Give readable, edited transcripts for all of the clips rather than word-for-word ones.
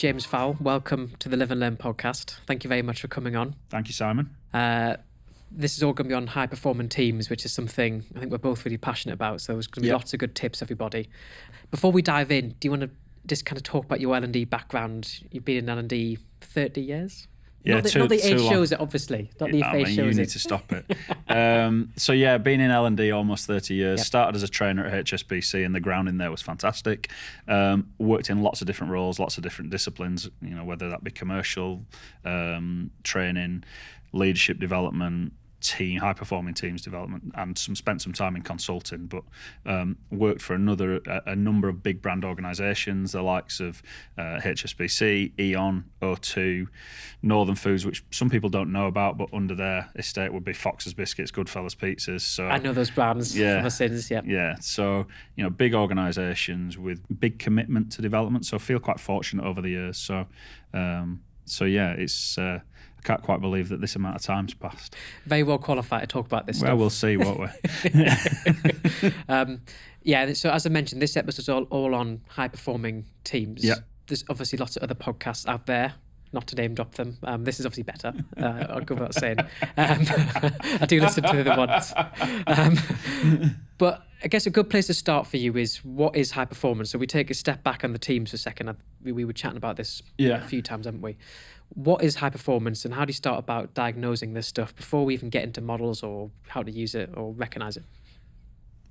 James Farrell. Welcome to the Live and Learn podcast. Thank you very much for coming on. Thank you, Simon. This is all going to be on high-performing teams, which is something I think we're both really passionate about. So there's going to be lots of good tips, everybody. Before we dive in, do you want to just kind of talk about your L&D background? You've been in L&D 30 years? Yeah, not the age shows it, obviously. Not the age shows it. You need to stop it. Been in L&D almost 30 years. Yep. Started as a trainer at HSBC, and the ground in there was fantastic. Worked in lots of different roles, lots of different disciplines, whether that be commercial, training, leadership development, high-performing teams development, and spent some time in consulting, but worked for a number of big brand organisations, the likes of HSBC, Eon, O2, Northern Foods, which some people don't know about, but under their estate would be Fox's Biscuits, Goodfellas Pizzas. So I know those brands from my sins, yeah. Yeah, so, big organisations with big commitment to development, so I feel quite fortunate over the years. So it's... I can't quite believe that this amount of time's passed. Very well qualified to talk about this stuff. Well, we'll see, won't we? So as I mentioned, this episode's all on high-performing teams. Yeah. There's obviously lots of other podcasts out there, not to name drop them. This is obviously better, I'll go without saying. I do listen to the other ones. But I guess a good place to start for you is, what is high performance? So we take a step back on the teams for a second. We were chatting about this a few times, haven't we? What is high performance, and how do you start about diagnosing this stuff before we even get into models or how to use it or recognise it?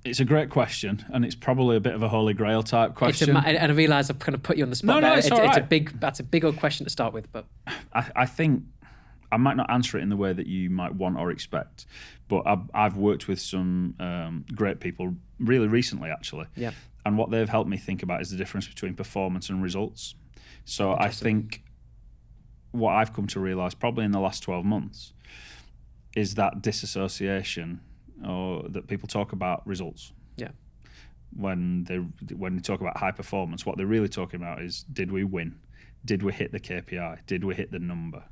It's a great question, and it's probably a bit of a holy grail type question. And I realise I've kind of put you on the spot. No, it's all right. That's a big old question to start with. But I think I might not answer it in the way that you might want or expect, but I've worked with some great people really recently, actually. Yeah. And what they've helped me think about is the difference between performance and results. So I think what I've come to realise probably in the last 12 months is that disassociation, or that people talk about results. Yeah. When they talk about high performance, what they're really talking about is, did we win? Did we hit the KPI? Did we hit the number?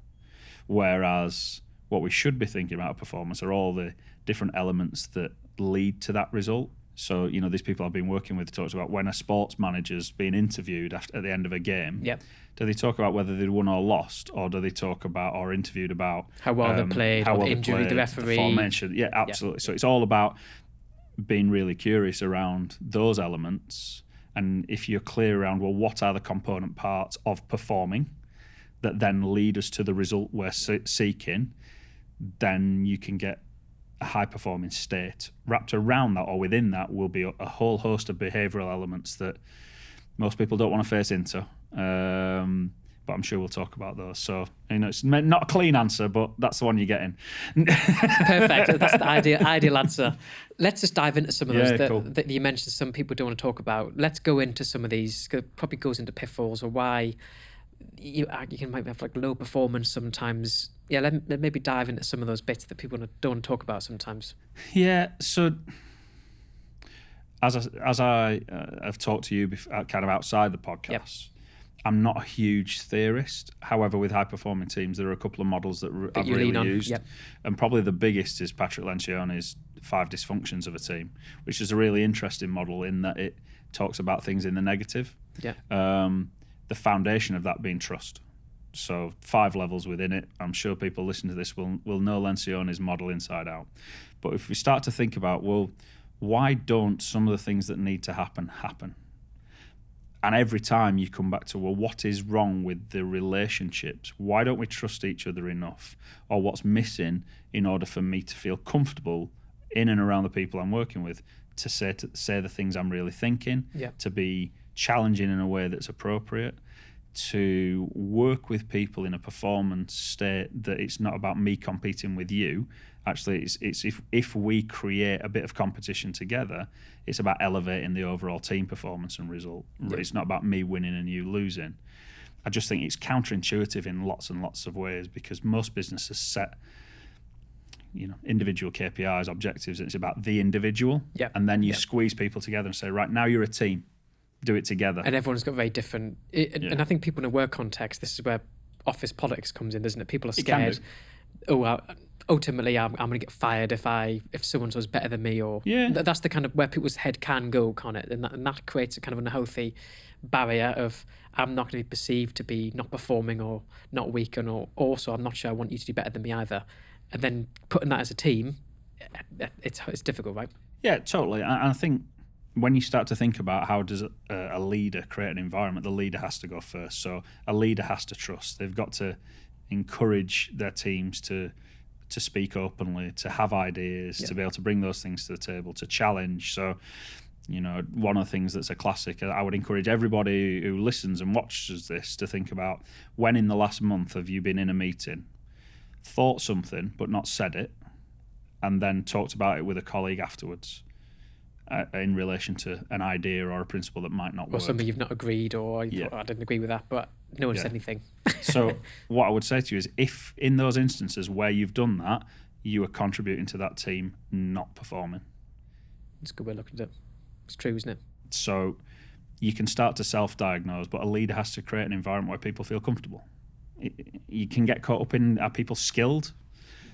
Whereas what we should be thinking about performance are all the different elements that lead to that result. So, these people I've been working with talks about when a sports manager's being interviewed at the end of a game. Yep. Do they talk about whether they won or lost, or do they talk about or interviewed about how well they played, or the injury, the referee? The formation. Yeah, absolutely. Yeah. So it's all about being really curious around those elements. And if you're clear around, well, what are the component parts of performing that then lead us to the result we're seeking, then you can get a high-performing state. Wrapped around that or within that will be a whole host of behavioural elements that most people don't want to face into. But I'm sure we'll talk about those. So, it's not a clean answer, but that's the one you're getting. Perfect. That's the ideal answer. Let's just dive into some of those that you mentioned some people don't want to talk about. Let's go into some of these. Probably goes into pitfalls, or why you might have like low performance sometimes. Yeah, let maybe dive into some of those bits that people don't want to talk about sometimes. Yeah, so as I have talked to you kind of outside the podcast, yep. I'm not a huge theorist. However, with high-performing teams, there are a couple of models that I've really used. Yep. And probably the biggest is Patrick Lencioni's 5 dysfunctions of a team, which is a really interesting model in that it talks about things in the negative. Yeah. The foundation of that being trust. So 5 levels within it. I'm sure people listening to this will know Lencioni's model inside out. But if we start to think about, well, why don't some of the things that need to happen? And every time you come back to, well, what is wrong with the relationships? Why don't we trust each other enough? Or what's missing in order for me to feel comfortable in and around the people I'm working with to say the things I'm really thinking, to be challenging in a way that's appropriate, to work with people in a performance state that it's not about me competing with you. Actually, it's if we create a bit of competition together, it's about elevating the overall team performance and result. Yep. It's not about me winning and you losing. I just think it's counterintuitive in lots and lots of ways, because most businesses set individual KPIs, objectives, and it's about the individual. Yep. And then you squeeze people together and say, right, now you're a team. Do it together. And everyone's got very different... And I think people in a work context, this is where office politics comes in, doesn't it? People are scared. ultimately I'm going to get fired if someone was better than me, or that's the kind of where people's head can go, can't it? And that creates a kind of unhealthy barrier of I'm not going to be perceived to be not performing or not weak, and or also I'm not sure I want you to do better than me either. And then putting that as a team, it's difficult, right? Yeah, totally. And I think when you start to think about how does a leader create an environment, the leader has to go first. So a leader has to trust. They've got to encourage their teams to speak openly, to have ideas, to be able to bring those things to the table, to challenge. So, one of the things that's a classic, I would encourage everybody who listens and watches this to think about, when in the last month have you been in a meeting, thought something but not said it, and then talked about it with a colleague afterwards in relation to an idea or a principle that might not work. Or something you've not agreed, or you thought, I didn't agree with that, but no one said anything. So what I would say to you is, if in those instances where you've done that, you are contributing to that team not performing. It's a good way of looking at it. It's true, isn't it? So you can start to self-diagnose, but a leader has to create an environment where people feel comfortable. You can get caught up in, are people skilled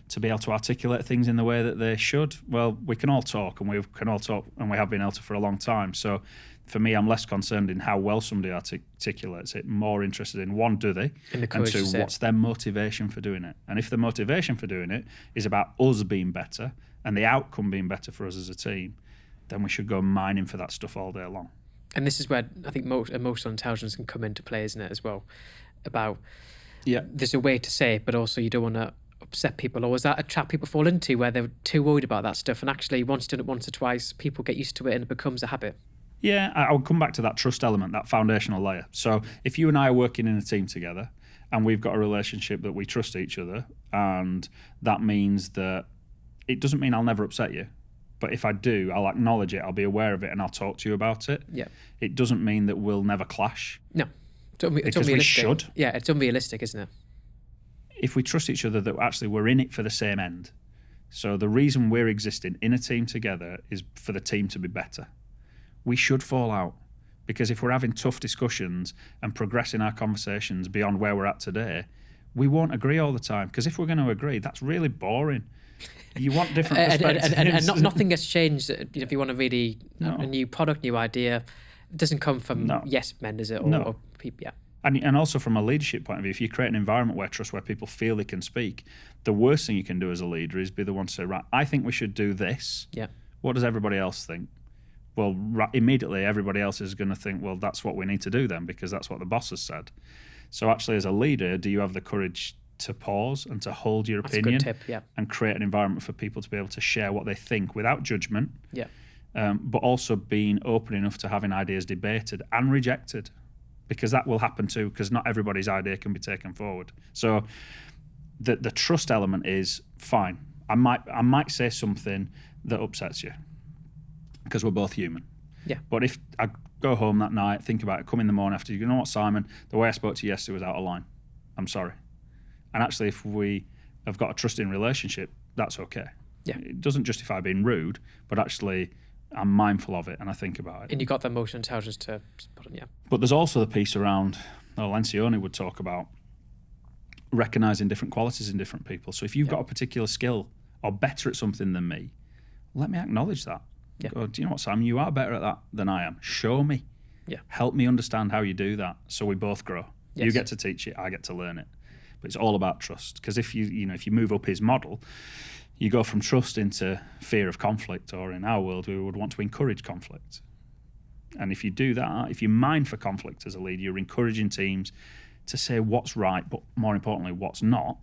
to be able to articulate things in the way that they should? Well, we can all talk, and we can all talk, and we have been able to for a long time. So for me, I'm less concerned in how well somebody articulates it, more interested in, one, do they? And two, what's their motivation for doing it? And if the motivation for doing it is about us being better and the outcome being better for us as a team, then we should go mining for that stuff all day long. And this is where I think emotional intelligence can come into play, isn't it, as well? About, there's a way to say it, but also you don't want to upset people. Or is that a trap people fall into, where they're too worried about that stuff, and actually once done it once or twice, people get used to it and it becomes a habit? Yeah, I would come back to that trust element, that foundational layer. So if you and I are working in a team together and we've got a relationship that we trust each other, and that means that it doesn't mean I'll never upset you, but if I do, I'll acknowledge it, I'll be aware of it, and I'll talk to you about it. Yeah. It doesn't mean that we'll never clash. No. It's because unrealistic. we should. Yeah, it's unrealistic, isn't it? If we trust each other that actually we're in it for the same end. So the reason we're existing in a team together is for the team to be better. We should fall out, because if we're having tough discussions and progressing our conversations beyond where we're at today, we won't agree all the time. Because if we're going to agree, that's really boring. You want different perspectives. and nothing gets changed. If you want a really a new product, new idea, it doesn't come from yes men, is it? Or people, yeah. And also from a leadership point of view, if you create an environment where people feel they can speak, the worst thing you can do as a leader is be the one to say, right, I think we should do this. Yeah. What does everybody else think? Well, immediately everybody else is going to think, well, that's what we need to do then, because that's what the boss has said. So actually, as a leader, do you have the courage to pause and to hold your opinion? That's a good tip, yeah. And create an environment for people to be able to share what they think without judgment, yeah. But also being open enough to having ideas debated and rejected, because that will happen too, because not everybody's idea can be taken forward. So the trust element is fine. I might say something that upsets you, because we're both human. Yeah. But if I go home that night, think about it, come in the morning after, you know what, Simon, the way I spoke to you yesterday was out of line. I'm sorry. And actually, if we have got a trusting relationship, that's okay. Yeah. It doesn't justify being rude, but actually I'm mindful of it and I think about it. And you got the emotional intelligence to put on, yeah. But there's also the piece around, Lencioni would talk about recognising different qualities in different people. So if you've got a particular skill or better at something than me, let me acknowledge that. Yeah. Go, do you know what, Sam, you are better at that than I am. Show me. Yeah. Help me understand how you do that so we both grow. Yes. You get to teach it, I get to learn it. But it's all about trust. Because if you move up his model, you go from trust into fear of conflict, or in our world, we would want to encourage conflict. And if you do that, if you mind for conflict as a leader, you're encouraging teams to say what's right, but more importantly, what's not,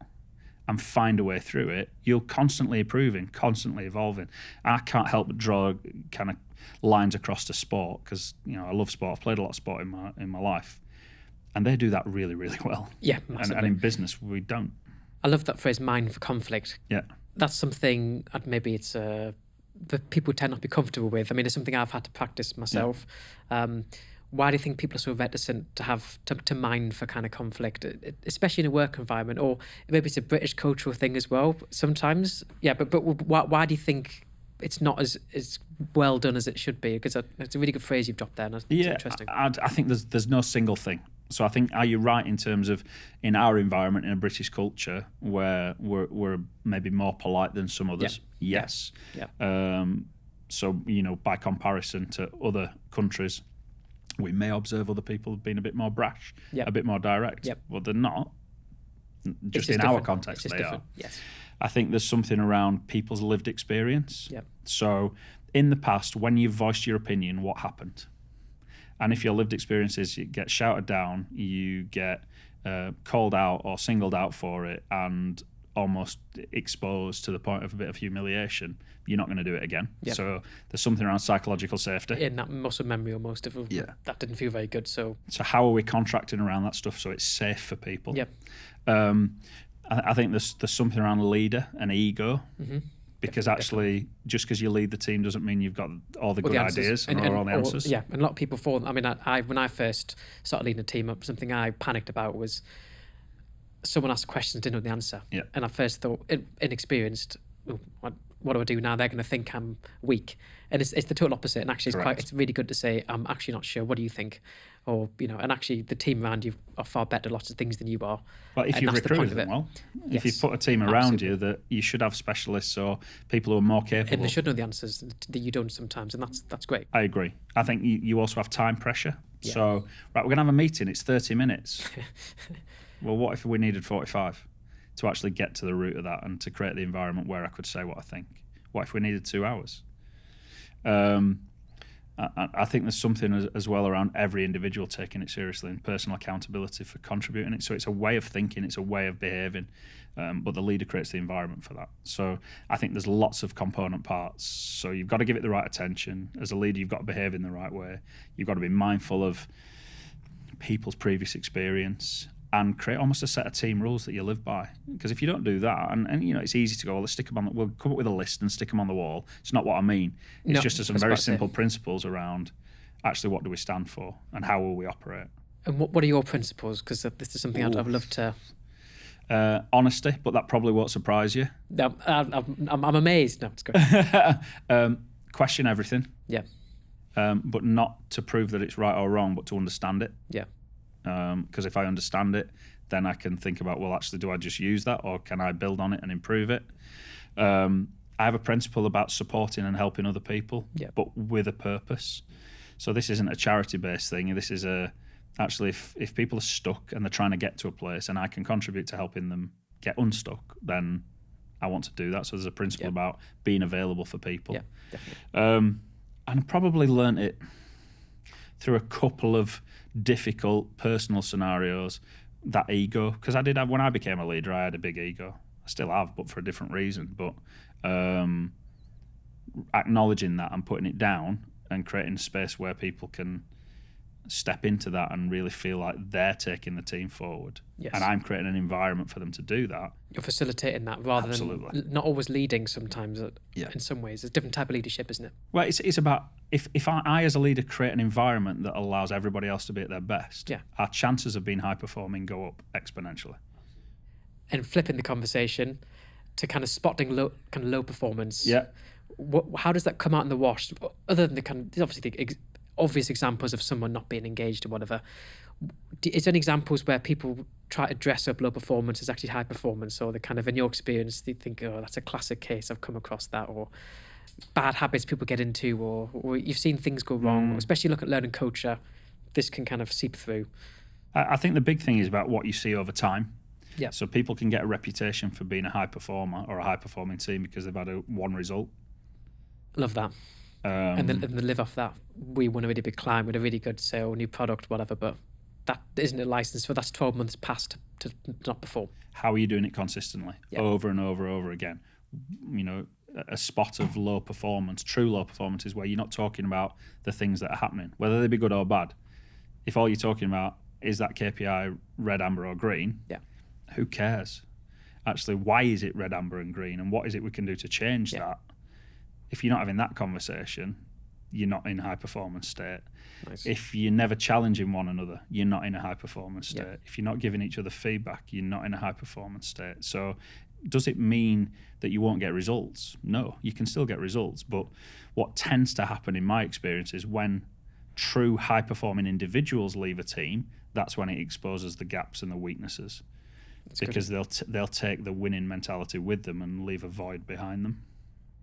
and find a way through it. You're constantly improving, constantly evolving. I can't help but draw kind of lines across to sport, because I love sport. I've played a lot of sport in my life, and they do that really, really well. Yeah, massively. And in business, we don't. I love that phrase, mind for conflict. Yeah. That's something, maybe it's that people tend not to be comfortable with. I mean, it's something I've had to practice myself. Yeah. Why do you think people are so reticent to mind for kind of conflict, especially in a work environment? Or maybe it's a British cultural thing as well sometimes. Yeah, but why do you think it's not as well done as it should be? Because it's a really good phrase you've dropped there, and it's interesting. I think there's no single thing. So I think, are you right in terms of in our environment, in a British culture, where we're maybe more polite than some others? Yeah. Yes. Yeah. So, by comparison to other countries, we may observe other people being a bit more brash, Yep. a bit more direct. Yep. Well, they're not. Just in different. our context, It's just they are. different. Yes. I think there's something around people's lived experience. Yep. So in the past, when you've voiced your opinion, what happened? And if your lived experience is you get shouted down, you get called out or singled out for it and almost exposed to the point of a bit of humiliation, you're not going to do it again. Yep. So there's something around psychological safety. In that muscle memory almost of that didn't feel very good. So how are we contracting around that stuff so it's safe for people? Yep. I think there's something around leader and ego. Mm-hmm. Because actually, just because you lead the team doesn't mean you've got all the good ideas and all the answers. Yeah, and a lot of people fall. I mean, I when I first started leading a team up, something I panicked about was someone asked a question and didn't know the answer. Yeah. And I first thought, inexperienced, what do I do now? They're going to think I'm weak. And it's the total opposite. And actually, it's really good to say, I'm actually not sure. What do you think? Or, and actually the team around you are far better at lots of things than you are. Well, if you recruited them well, if you put a team around you, that you should have specialists or people who are more capable. And they should know the answers that you don't sometimes. And that's great. I agree. I think you also have time pressure. Yeah. So, right, we're going to have a meeting. It's 30 minutes. Well, what if we needed 45 to actually get to the root of that and to create the environment where I could say what I think? What if we needed 2 hours? I think there's something as well around every individual taking it seriously and personal accountability for contributing it. So it's a way of thinking, it's a way of behaving, but the leader creates the environment for that. So I think there's lots of component parts. So you've got to give it the right attention. As a leader, you've got to behave in the right way. You've got to be mindful of people's previous experience and create almost a set of team rules that you live by. Because if you don't do that, and it's easy to go, well, let's stick them on. We'll come up with a list and stick them on the wall. It's not what I mean. It's just some very simple principles around actually what do we stand for and how will we operate. And what are your principles? Because this is something I'd love to. Honesty, but that probably won't surprise you. No, I'm amazed. No, it's good. Question everything. Yeah. But not to prove that it's right or wrong, but to understand it. Yeah. Because if I understand it, then I can think about, well, actually, do I just use that or can I build on it and improve it? I have a principle about supporting and helping other people, but with a purpose. So this isn't a charity-based thing. This is actually, if people are stuck and they're trying to get to a place and I can contribute to helping them get unstuck, then I want to do that. So there's a principle about being available for people. Yeah, definitely. And I probably learnt it through a couple of difficult personal scenarios, that ego, because I did have, when I became a leader, I had a big ego. I still have, but for a different reason. But acknowledging that and putting it down and creating a space where people can step into that and really feel like they're taking the team forward. Yes. And I'm creating an environment for them to do that. You're facilitating that rather than not always leading sometimes. In some ways, it's a different type of leadership, isn't it? Well, it's about if I as a leader create an environment that allows everybody else to be at their best, our chances of being high performing go up exponentially. And flipping the conversation to kind of spotting low performance. Yeah. How does that come out in the wash? Other than there's obviously the obvious examples of someone not being engaged or whatever. Is there any examples where people try to dress up low performance as actually high performance, or the kind of, in your experience, you think, oh, that's a classic case, I've come across that, or bad habits people get into, or you've seen things go wrong, especially look at learning culture, this can kind of seep through. I think the big thing is about what you see over time. Yeah. So people can get a reputation for being a high performer or a high performing team because they've had one result. Love that. And then live off that. We won a really big climb with a really good sale, new product, whatever, but that isn't a license for that's 12 months past to not perform. How are you doing it consistently over and over again? A spot of low performance, true low performance, is where you're not talking about the things that are happening, whether they be good or bad. If all you're talking about is that KPI red, amber or green, who cares? Actually, why is it red, amber and green, and what is it we can do to change that? If you're not having that conversation, you're not in high performance state. Nice. If you're never challenging one another, you're not in a high performance state. If you're not giving each other feedback, you're not in a high performance state. So does it mean that you won't get results? No, you can still get results. But what tends to happen in my experience is when true high-performing individuals leave a team, that's when it exposes the gaps and the weaknesses. That's because they'll take the winning mentality with them and leave a void behind them.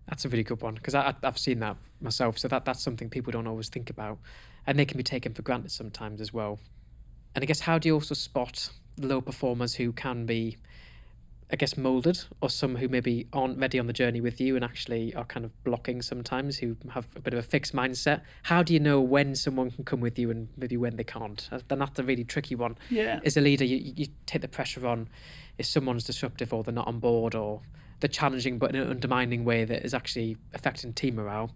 That's a really good one, because I've seen that myself. So that's something people don't always think about, and they can be taken for granted sometimes as well. And I guess, how do you also spot low performers who can be, I guess, molded, or some who maybe aren't ready on the journey with you and actually are kind of blocking sometimes, who have a bit of a fixed mindset? How do you know when someone can come with you and maybe when they can't? Then that's a really tricky one. Yeah. As a leader, you take the pressure on if someone's disruptive, or they're not on board, or they're challenging but in an undermining way that is actually affecting team morale.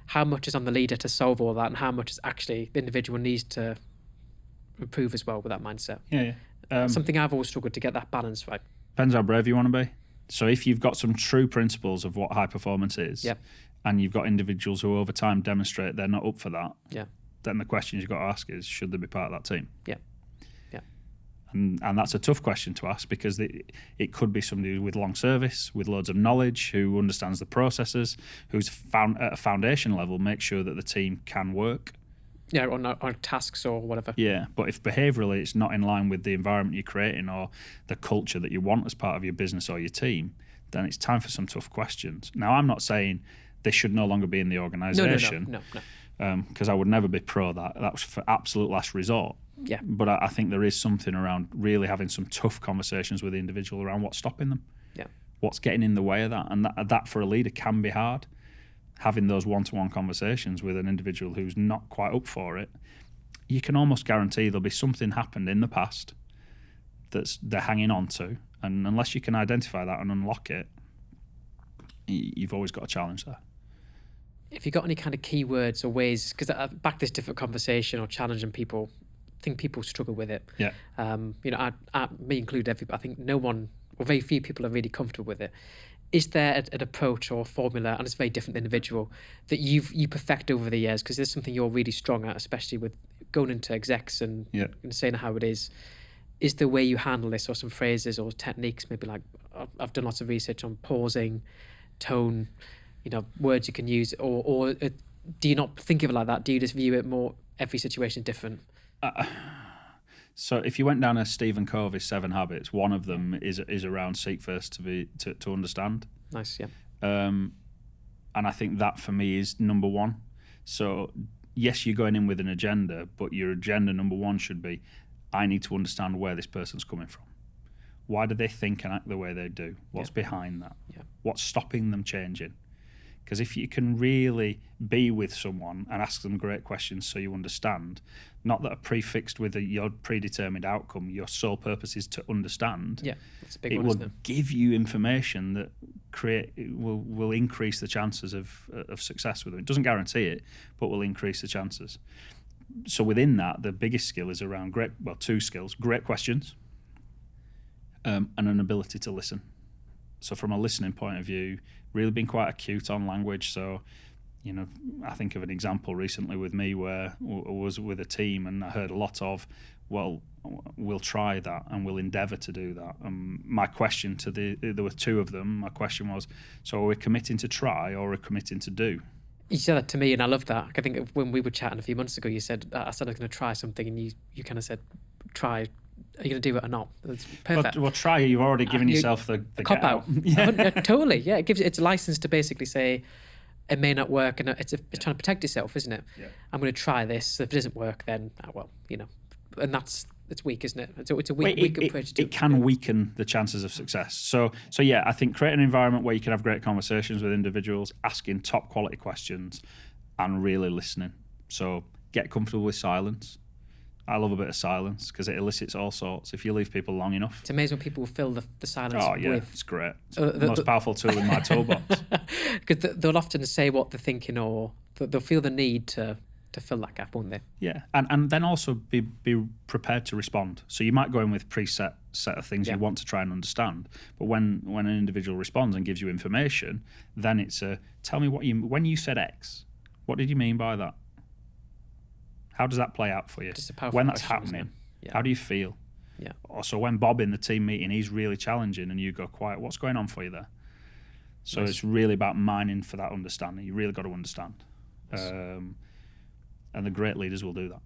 How much is on the leader to solve all that, and how much is actually the individual needs to improve as well with that mindset? Something I've always struggled to get that balance right. Depends how brave you want to be. So if you've got some true principles of what high performance is, and you've got individuals who over time demonstrate they're not up for that, then the questions you've got to ask is, should they be part of that team? And that's a tough question to ask, because it could be somebody with long service, with loads of knowledge, who understands the processes, who's found at a foundation level, make sure that the team can work. Yeah, or tasks or whatever. Yeah, but if behaviourally it's not in line with the environment you're creating or the culture that you want as part of your business or your team, then it's time for some tough questions. Now, I'm not saying they should no longer be in the organisation. No. Because I would never be pro that. That was for absolute last resort. Yeah. But I think there is something around really having some tough conversations with the individual around what's stopping them. Yeah. What's getting in the way of that. And that for a leader can be hard. Having those one-to-one conversations with an individual who's not quite up for it, you can almost guarantee there'll be something happened in the past that they're hanging on to. And unless you can identify that and unlock it, you've always got a challenge there. If you've got any kind of keywords or ways, because back this different conversation or challenging people, I think people struggle with it. Yeah. Me included, I think no one, or very few people, are really comfortable with it. Is there an approach or a formula, and it's very different individual, that you perfect over the years? Because there's something you're really strong at, especially with going into execs and saying how it is. Is the way you handle this, or some phrases or techniques, maybe like, I've done lots of research on pausing, tone, words you can use, or do you not think of it like that? Do you just view it more, every situation different? So if you went down a Stephen Covey's 7 Habits, one of them is around seek first to understand. Nice, yeah. And I think that for me is number one. So yes, you're going in with an agenda, but your agenda number one should be, I need to understand where this person's coming from. Why do they think and act the way they do? What's behind that? Yeah. What's stopping them changing? Because if you can really be with someone and ask them great questions so you understand, not that are prefixed with your predetermined outcome, your sole purpose is to understand. Yeah, that's a big it one, will isn't it? give you information that will increase the chances of success with them. It doesn't guarantee it, but will increase the chances. So within that, the biggest skill is around two skills: great questions and an ability to listen. So from a listening point of view, really being quite acute on language. So, I think of an example recently with me where I was with a team and I heard a lot of, well, we'll try that and we'll endeavour to do that. My question there were two of them, my question was, so are we committing to try or are we committing to do? You said that to me and I love that. I think when we were chatting a few months ago, you said, I said I was going to try something, and you kind of said, try. Are you going to do it or not? That's perfect. Well, try. You've already given yourself the cop out. Yeah. Totally. Yeah, it's a license to basically say it may not work, and it's trying to protect yourself, isn't it? Yeah. I'm going to try this. If it doesn't work, then and it's weak, isn't it? It's a weak approach. It can weaken the chances of success. So yeah, I think create an environment where you can have great conversations with individuals, asking top quality questions, and really listening. So get comfortable with silence. I love a bit of silence because it elicits all sorts. If you leave people long enough, it's amazing when people will fill the silence. Oh yeah, with. It's great. It's the most powerful tool in my toolbox. Because they'll often say what they're thinking, or they'll feel the need to fill that gap, won't they? Yeah, and then also be prepared to respond. So you might go in with preset set of things you want to try and understand, but when an individual responds and gives you information, then it's tell me when you said X, what did you mean by that? How does that play out for you? When that's happening, how do you feel? Yeah. Also, when Bob in the team meeting, he's really challenging and you go quiet, what's going on for you there? So It's really about mining for that understanding. You really got to understand. And the great leaders will do that.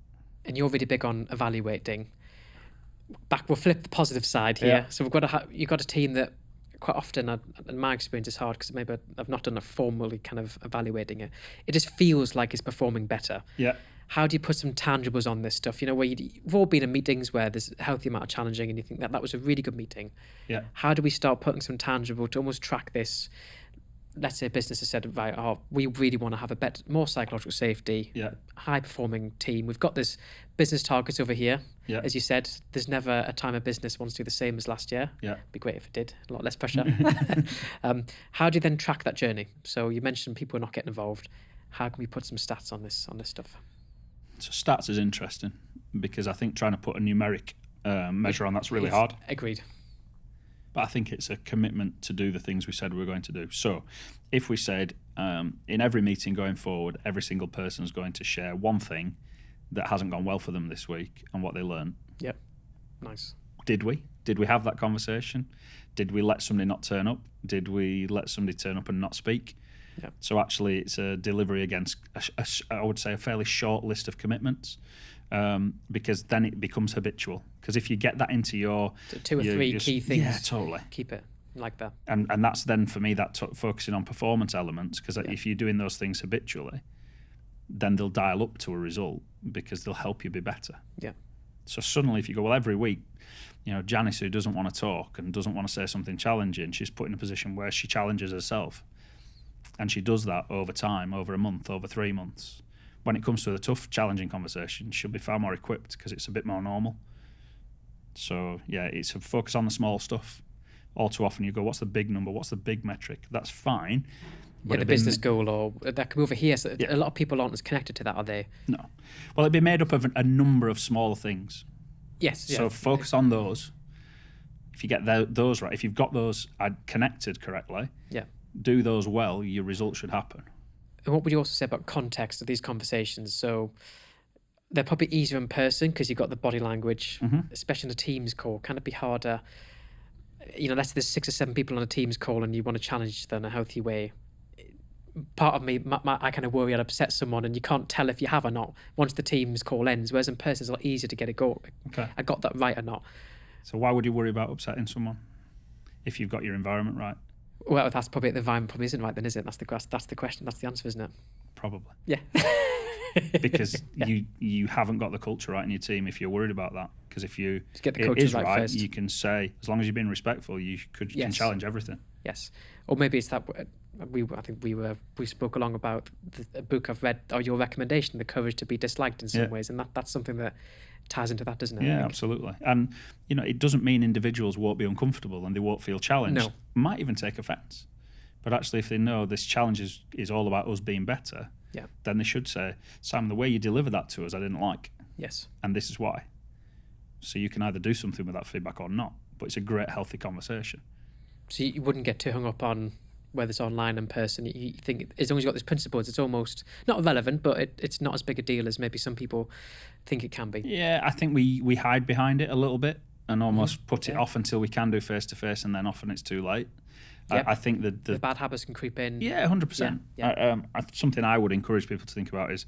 And you're really big on evaluating. We'll flip the positive side here. Yeah. So you've got a team that quite often, in my experience, is hard because maybe I've not done a formally kind of evaluating it. It just feels like it's performing better. Yeah. How do you put some tangibles on this stuff? Where you've all been in meetings where there's a healthy amount of challenging and you think that was a really good meeting. Yeah. How do we start putting some tangible to almost track this? Let's say a business has said, right, we really want to have more psychological safety, high performing team. We've got this business targets over here. Yeah. As you said, there's never a time a business wants to do the same as last year. Yeah. Be great if it did, a lot less pressure. How do you then track that journey? So you mentioned people are not getting involved. How can we put some stats on this stuff? So stats is interesting because I think trying to put a numeric measure on that's really hard. Agreed. But I think it's a commitment to do the things we said we were going to do. So if we said in every meeting going forward, every single person is going to share one thing that hasn't gone well for them this week and what they learned. Yep. Nice. Did we? Did we have that conversation? Did we let somebody not turn up? Did we let somebody turn up and not speak? Yep. So actually it's a delivery against, I would say, a fairly short list of commitments. Because then it becomes habitual. Because if you get that into your... So 2 or 3 key things. Yeah, totally. Keep it like that. And that's then, for me, that focusing on performance elements, because if you're doing those things habitually, then they'll dial up to a result because they'll help you be better. Yeah. So suddenly if you go, well, every week, Janice, who doesn't want to talk and doesn't want to say something challenging, she's put in a position where she challenges herself. And she does that over time, over a month, over 3 months. When it comes to the tough, challenging conversation, she'll be far more equipped because it's a bit more normal. So, yeah, it's a focus on the small stuff. All too often you go, what's the big number? What's the big metric? That's fine. But the business goal, or that can be over here. So a lot of people aren't as connected to that, are they? No. Well, it'd be made up of a number of smaller things. Yes. So focus on those. If you get those right, if you've got those connected correctly, do those well, your results should happen. And what would you also say about context of these conversations? So they're probably easier in person because you've got the body language, especially in a Teams call. Can it be harder? Let's say there's 6 or 7 people on a Teams call and you want to challenge them in a healthy way. Part of me, I kind of worry I'd upset someone and you can't tell if you have or not once the Teams call ends, whereas in person it's a lot easier to get it go. Okay. I got that right or not. So why would you worry about upsetting someone if you've got your environment right? Well, that's probably the environment probably isn't right then, is it? That's the question. That's the answer, isn't it? Probably. Yeah. Because you haven't got the culture right in your team if you're worried about that. Because if you just get the culture right first. You can say, as long as you're being respectful, you can challenge everything. Yes. Or maybe it's that I think we spoke along about the book I've read, or your recommendation, The Courage to be Disliked in some ways, and that's something that ties into that, doesn't it? Yeah, absolutely. And it doesn't mean individuals won't be uncomfortable and they won't feel challenged. No. Might even take offence. But actually, if they know this challenge is all about us being better, then they should say, Sam, the way you deliver that to us, I didn't like. Yes. And this is why. So you can either do something with that feedback or not. But it's a great, healthy conversation. So you wouldn't get too hung up on whether it's online and person. You think as long as you've got these principles, it's almost not irrelevant, but it's not as big a deal as maybe some people think it can be. Yeah, I think we hide behind it a little bit and almost put it off until we can do face-to-face, and then often it's too late. Yep. I think that the bad habits can creep in. Yeah, 100%. Yeah. Something I would encourage people to think about is,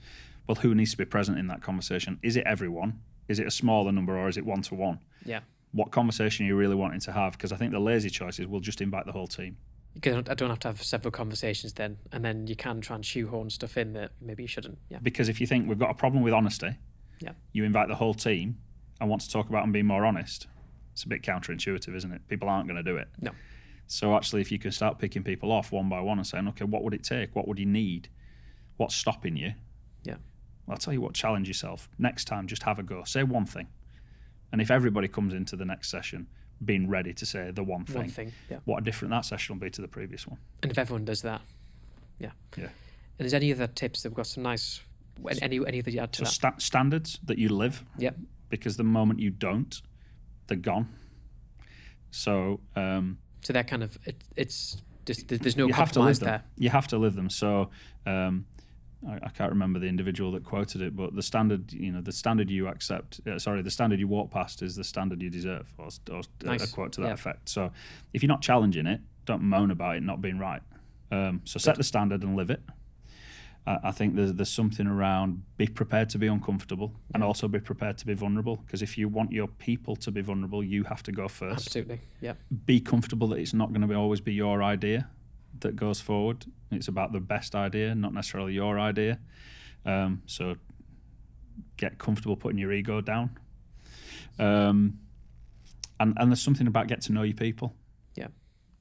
well, who needs to be present in that conversation? Is it everyone? Is it a smaller number, or is it one-to-one? Yeah. What conversation are you really wanting to have? Because I think the lazy choice is we'll just invite the whole team. I don't have to have several conversations then, and then you can try and shoehorn stuff in that maybe you shouldn't. Yeah. Because if you think we've got a problem with honesty, you invite the whole team and want to talk about and be more honest. It's a bit counterintuitive, isn't it? People aren't going to do it. No. So actually, if you can start picking people off one by one and saying, okay, what would it take? What would you need? What's stopping you? Yeah. Well, I'll tell you what, challenge yourself. Next time, just have a go. Say one thing. And if everybody comes into the next session being ready to say the one thing, what a different that session will be to the previous one. And if everyone does that, yeah. And there's any other tips that we've got some nice, any other you add to that? So standards that you live. Yeah. Because the moment you don't, they're gone. So... so they're kind of, it's just, there's no compromise there. You have to live them. So I can't remember the individual that quoted it, but the standard, the standard you accept, the standard you walk past is the standard you deserve, or nice. A quote to that effect. So if you're not challenging it, don't moan about it not being right. So set the standard and live it. I think there's something around be prepared to be uncomfortable and also be prepared to be vulnerable, because if you want your people to be vulnerable, you have to go first. Absolutely, yeah. Be comfortable that it's not going to always be your idea that goes forward. It's about the best idea, not necessarily your idea. So get comfortable putting your ego down. And there's something about get to know your people. Yeah.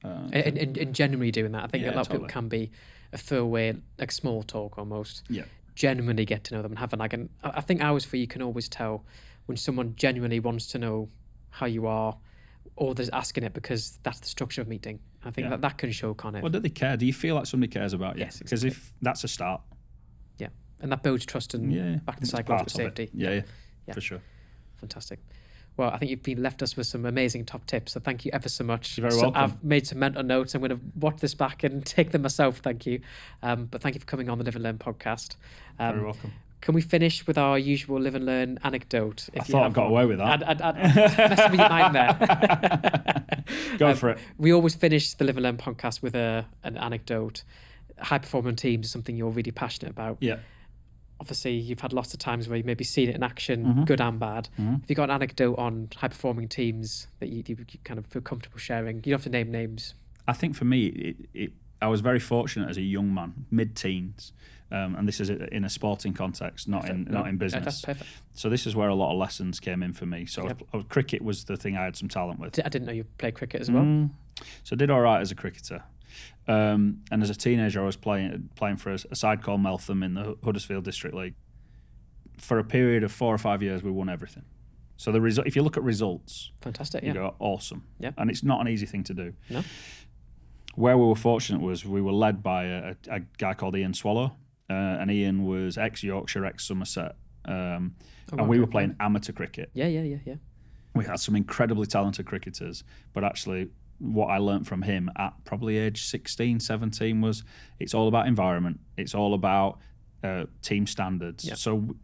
And genuinely doing that. I think a lot of people totally. can be a throwaway, like small talk almost. Yeah. Genuinely get to know them and have I think ours for you can always tell when someone genuinely wants to know how you are, or they're asking it because that's the structure of meeting. I think that can show, can't it? Well, do they care? Do you feel like somebody cares about you? Yes, Because if that's a start. Yeah. And that builds trust and back to it's psychological part of safety. it. Yeah, for sure. Fantastic. Well, I think you've left us with some amazing top tips, so thank you ever so much. You're very welcome. I've made some mental notes. I'm going to watch this back and take them myself. Thank you. But thank you for coming on the Live and Learn podcast. Very welcome. Can we finish with our usual Live and Learn anecdote? I thought I got away with that. I'd messed with your mind there. Go for it. We always finish the Live and Learn podcast with an anecdote. High performing teams is something you're really passionate about. Yeah. Obviously, you've had lots of times where you've maybe seen it in action, good and bad. Have you got an anecdote on high-performing teams that you kind of feel comfortable sharing? You don't have to name names. I think for me, I was very fortunate as a young man, mid-teens, and this is in a sporting context, not in business. That's perfect. So this is where a lot of lessons came in for me. So cricket was the thing I had some talent with. I didn't know you played cricket as well. So I did all right as a cricketer. And as a teenager, I was playing for a side called Meltham in the Huddersfield District League. For a period of 4 or 5 years, we won everything. So if you look at results, fantastic, you go awesome. Yeah. And it's not an easy thing to do. No. Where we were fortunate was we were led by a guy called Ian Swallow, and Ian was ex-Yorkshire, ex-Somerset, and we were playing amateur cricket. Yeah. We had some incredibly talented cricketers, but actually what I learned from him at probably age 16, 17 was it's all about environment. It's all about team standards. Yep. So,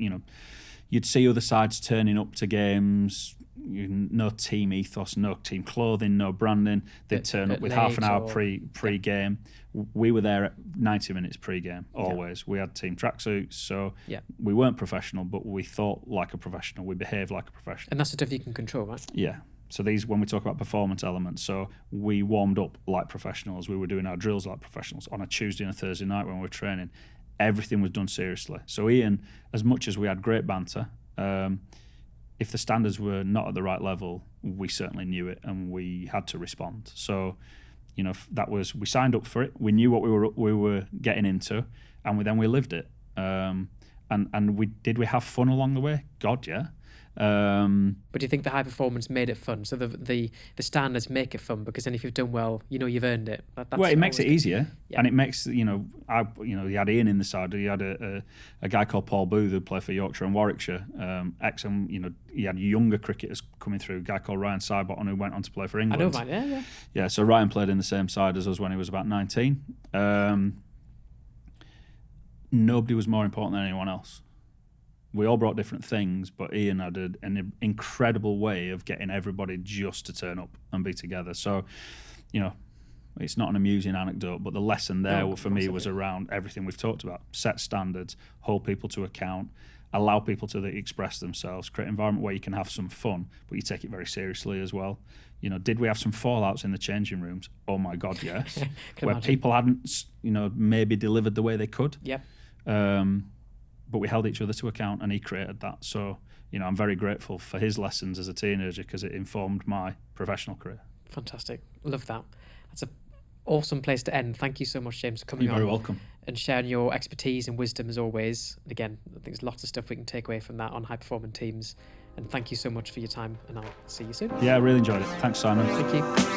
you'd see other sides turning up to games, no team ethos, no team clothing, no branding. They'd turn up with half an hour pre-game. We were there at 90 minutes pre-game, always. We had team tracksuits, so we weren't professional, but we thought like a professional. We behaved like a professional. And that's the stuff you can control, right? Yeah. So when we talk about performance elements, so we warmed up like professionals. We were doing our drills like professionals on a Tuesday and a Thursday night when we were training. Everything was done seriously. So Ian, as much as we had great banter, if the standards were not at the right level, we certainly knew it and we had to respond. So, we signed up for it. We knew what we were getting into, and then we lived it. And we have fun along the way? God, yeah. But do you think the high performance made it fun? So the standards make it fun, because then if you've done well, you've earned it. It makes it easier, and it makes you had Ian in the side. He had a guy called Paul Booth who played for Yorkshire and Warwickshire. He had younger cricketers coming through. A guy called Ryan Sidebottom who went on to play for England. I know Ryan, yeah. Yeah, so Ryan played in the same side as us when he was about 19. Nobody was more important than anyone else. We all brought different things, but Ian had an incredible way of getting everybody just to turn up and be together. So, it's not an amusing anecdote, but the lesson there for me was around everything we've talked about. Set standards, hold people to account, allow people to express themselves, create an environment where you can have some fun, but you take it very seriously as well. Did we have some fallouts in the changing rooms? Oh my God, yes. Where people hadn't, maybe delivered the way they could. Yep. But we held each other to account, and he created that. So, I'm very grateful for his lessons as a teenager because it informed my professional career. Fantastic. Love that. That's an awesome place to end. Thank you so much, James, for coming on. You're very welcome. And sharing your expertise and wisdom as always. And again, I think there's lots of stuff we can take away from that on high-performing teams. And thank you so much for your time, and I'll see you soon. Yeah, I really enjoyed it. Thanks, Simon. Thank you.